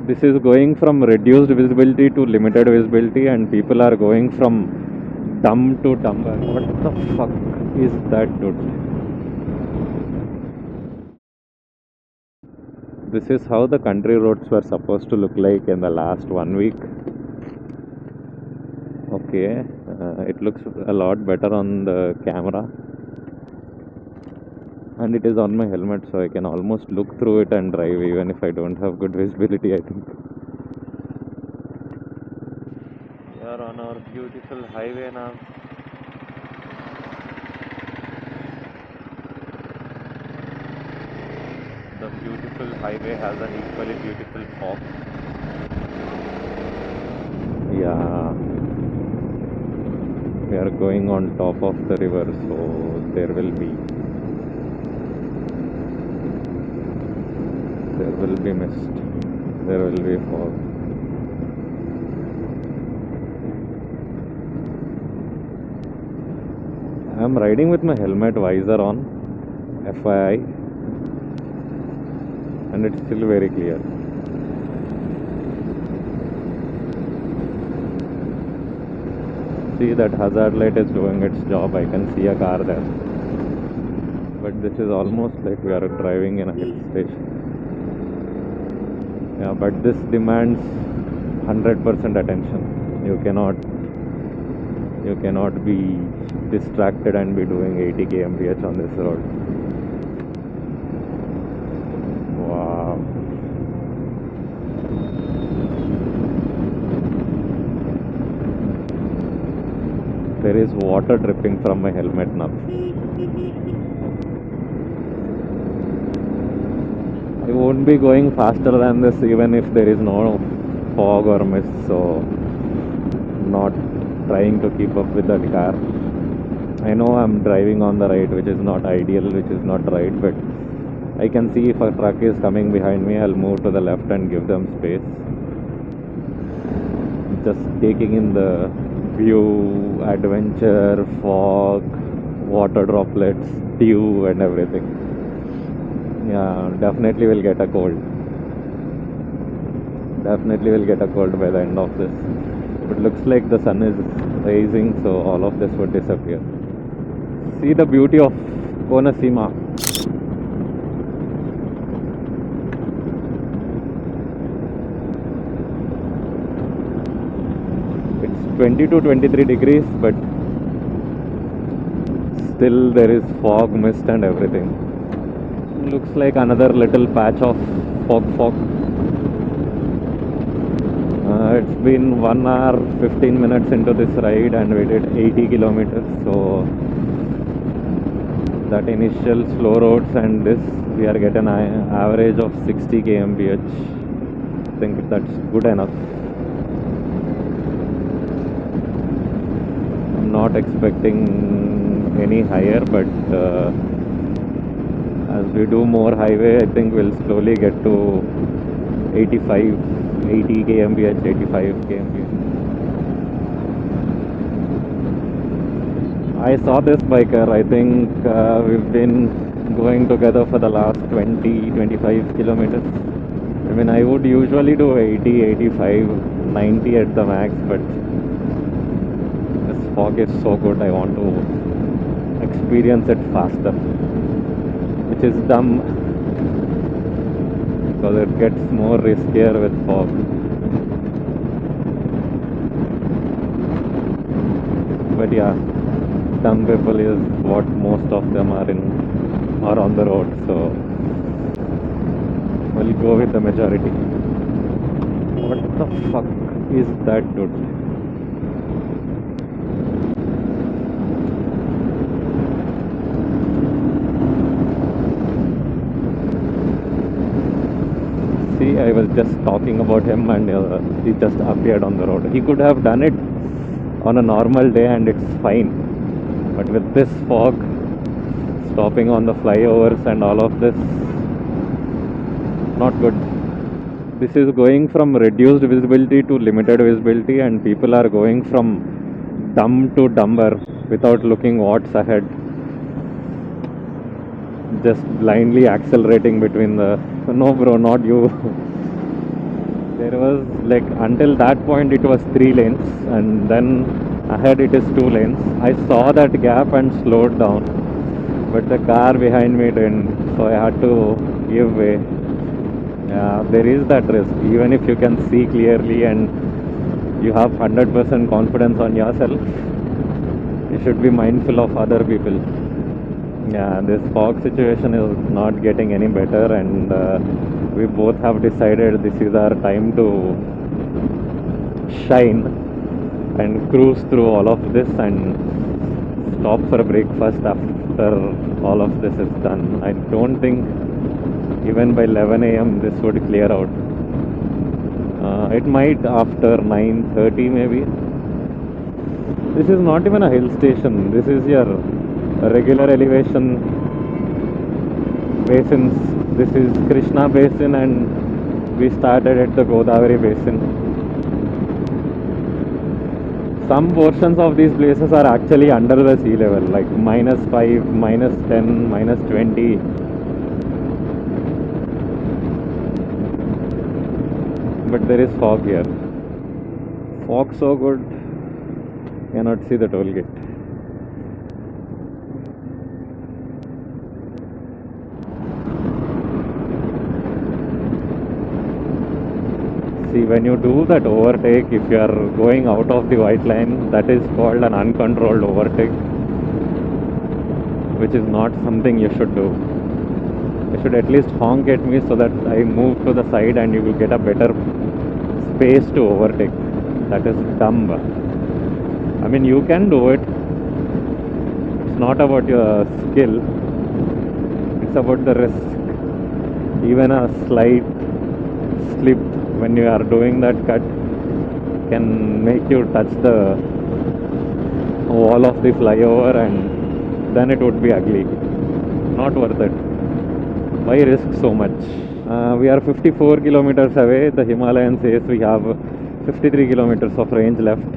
This is going from reduced visibility to limited visibility, and people are going from dumb to dumber. What the fuck is that, dude? This is how the country roads were supposed to look like in the last 1 week. Okay, it looks a lot better on the camera, and it is on my helmet, so I can almost look through it and drive even if I don't have good visibility, I think. We are on our beautiful highway now. The beautiful highway has an equally beautiful fog. Yeah, we are going on top of the river, so there will be mist, there will be fog. I am riding with my helmet visor on, FYI, and it's still very clear. See, that hazard light is doing its job. I can see a car there, but this is almost like we are driving in a hill station. Yeah, but this demands 100% attention. You cannot be distracted and be doing 80 kmph on this road. Wow. There is water dripping from my helmet now. I won't be going faster than this even if there is no fog or mist, so not trying to keep up with the car. I know I'm driving on the right, which is not ideal, which is not right, but I can see if a truck is coming behind me, I'll move to the left and give them space. Just taking in the view, adventure, fog, water droplets, dew and everything. Yeah, definitely will get a cold. Definitely will get a cold by the end of this. It looks like the sun is rising, so all of this would disappear. See the beauty of Konasima. It's 20 to 23 degrees, but still there is fog, mist and everything. Looks like another little patch of fog. It's been 1 hour 15 minutes into this ride and we did 80 kilometers, so that initial slow roads and this, we are getting an average of 60 kmph. I think that's good enough. I'm not expecting any higher, but as we do more highway, I think we'll slowly get to 80 kmph, 85 kmph. I saw this biker. I think we've been going together for the last 20-25 kilometers. I mean, I would usually do 80, 85, 90 at the max, but this fog is so good, I want to experience it faster, which is dumb because it gets more riskier with fog. But yeah, dumb people is what most of them are on the road, so we'll go with the majority. What the fuck is that, dude? See, I was just talking about him and he just appeared on the road. He could have done it on a normal day and it's fine, but with this fog, stopping on the flyovers and all of this, not good. This is going from reduced visibility to limited visibility, and people are going from dumb to dumber without looking what's ahead, just blindly accelerating between the... No bro, not you. There was like until that point it was 3 lanes, and then ahead it is 2 lanes. I saw that gap and slowed down, but the car behind me didn't, so I had to give way. Yeah, there is that risk. Even if you can see clearly and you have 100% confidence on yourself, you should be mindful of other people. Yeah, this fog situation is not getting any better, and we both have decided this is our time to shine and cruise through all of this and stop for breakfast after all of this is done. I don't think even by 11 a.m. this would clear out. It might after 9:30 maybe. This is not even a hill station. This is your regular elevation basins. This is Krishna Basin, and we started at the Godavari Basin. Some portions of these places are actually under the sea level, like -5, -10, -20. But there is fog here. Fog so good, cannot see the toll gate. See, when you do that overtake, if you are going out of the white line, that is called an uncontrolled overtake, which is not something you should do. You should at least honk at me so that I move to the side and you will get a better space to overtake. That is dumb. I mean, you can do it. It's not about your skill. It's about the risk. Even a slight slip when you are doing that cut can make you touch the wall of the flyover, and then it would be ugly. Not worth it. Why risk so much? We are 54 kilometers away. The Himalayan says we have 53 kilometers of range left.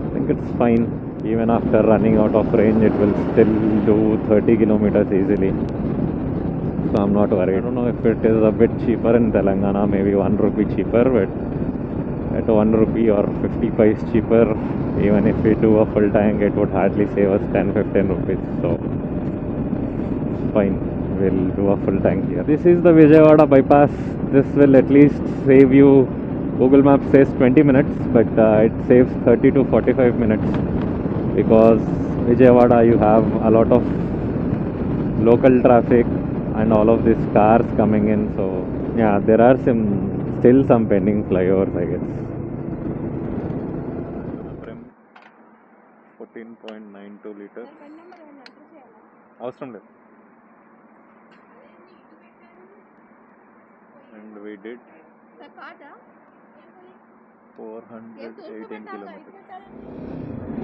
I think it's fine. Even after running out of range, it will still do 30 kilometers easily. So I'm not worried. I don't know if it is a bit cheaper in Telangana, maybe 1 rupee cheaper, but at 1 rupee or 50 paise cheaper, even if we do a full tank, it would hardly save us 10-15 rupees. So fine, we'll do a full tank here. This is the Vijayawada bypass. This will at least save you, Google Maps says 20 minutes, but it saves 30 to 45 minutes, because Vijayawada you have a lot of local traffic and all of these cars coming in. So yeah, there are still some pending flyovers, I guess. 14.92 liters. Awesome. And we did 418 kilometers.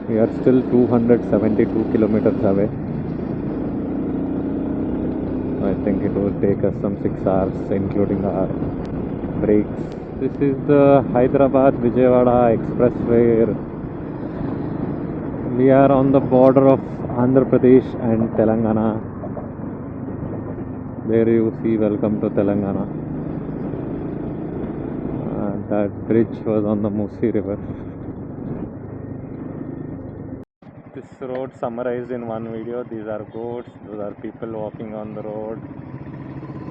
We are still 272 kilometers away. I think it will take us some 6 hours, including our breaks. This is the Hyderabad Vijayawada expressway. We are on the border of Andhra Pradesh and Telangana. There you see "Welcome to Telangana." That bridge was on the Musi River. This road summarized in one video. These are goats, those are people walking on the road,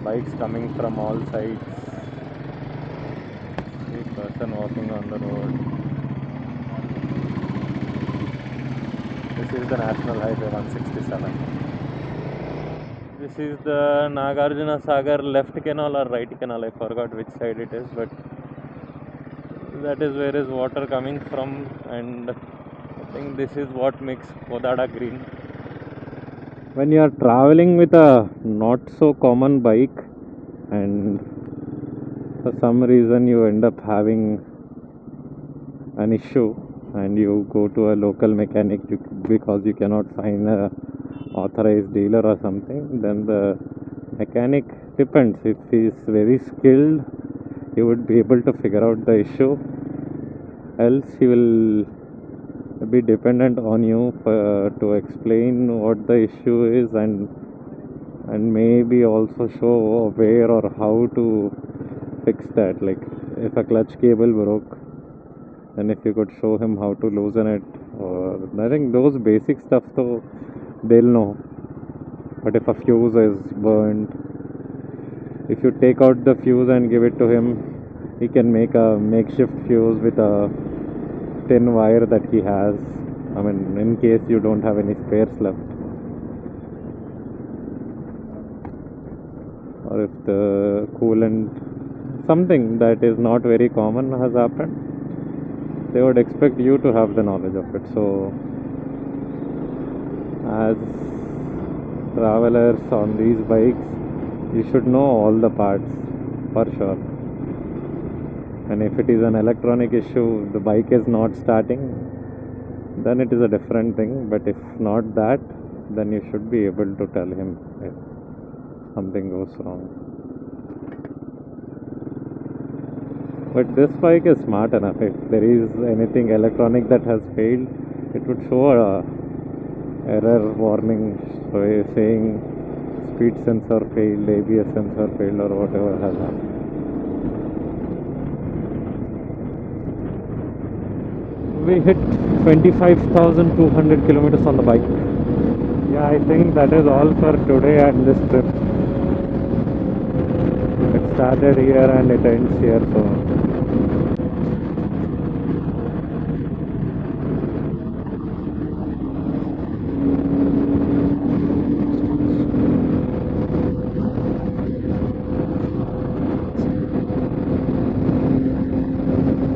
bikes coming from all sides, a person walking on the road. This is the National Highway 167. This is the Nagarjuna Sagar left canal or right canal, I forgot which side it is, but that is where is water coming from, and I think this is what makes Kodada green. When you are traveling with a not so common bike and for some reason you end up having an issue and you go to a local mechanic because you cannot find a authorized dealer or something, then the mechanic, depends, if he is very skilled, he would be able to figure out the issue, else he will be dependent on you to explain what the issue is, and maybe also show where or how to fix that. Like if a clutch cable broke, then if you could show him how to loosen it, or I think those basic stuff though they'll know. But if a fuse is burned, if you take out the fuse and give it to him, he can make a makeshift fuse with a thin wire that he has. I mean, in case you don't have any spares left. Or if the coolant, something that is not very common has happened, they would expect you to have the knowledge of it. So as travelers on these bikes, you should know all the parts for sure. And if it is an electronic issue, the bike is not starting, then it is a different thing. But if not that, then you should be able to tell him if something goes wrong. But this bike is smart enough. If there is anything electronic that has failed, it would show a error warning saying speed sensor failed, ABS sensor failed, or whatever has happened. We hit 25,200 kilometers on the bike. Yeah, I think that is all for today and this trip. It started here and it ends here, so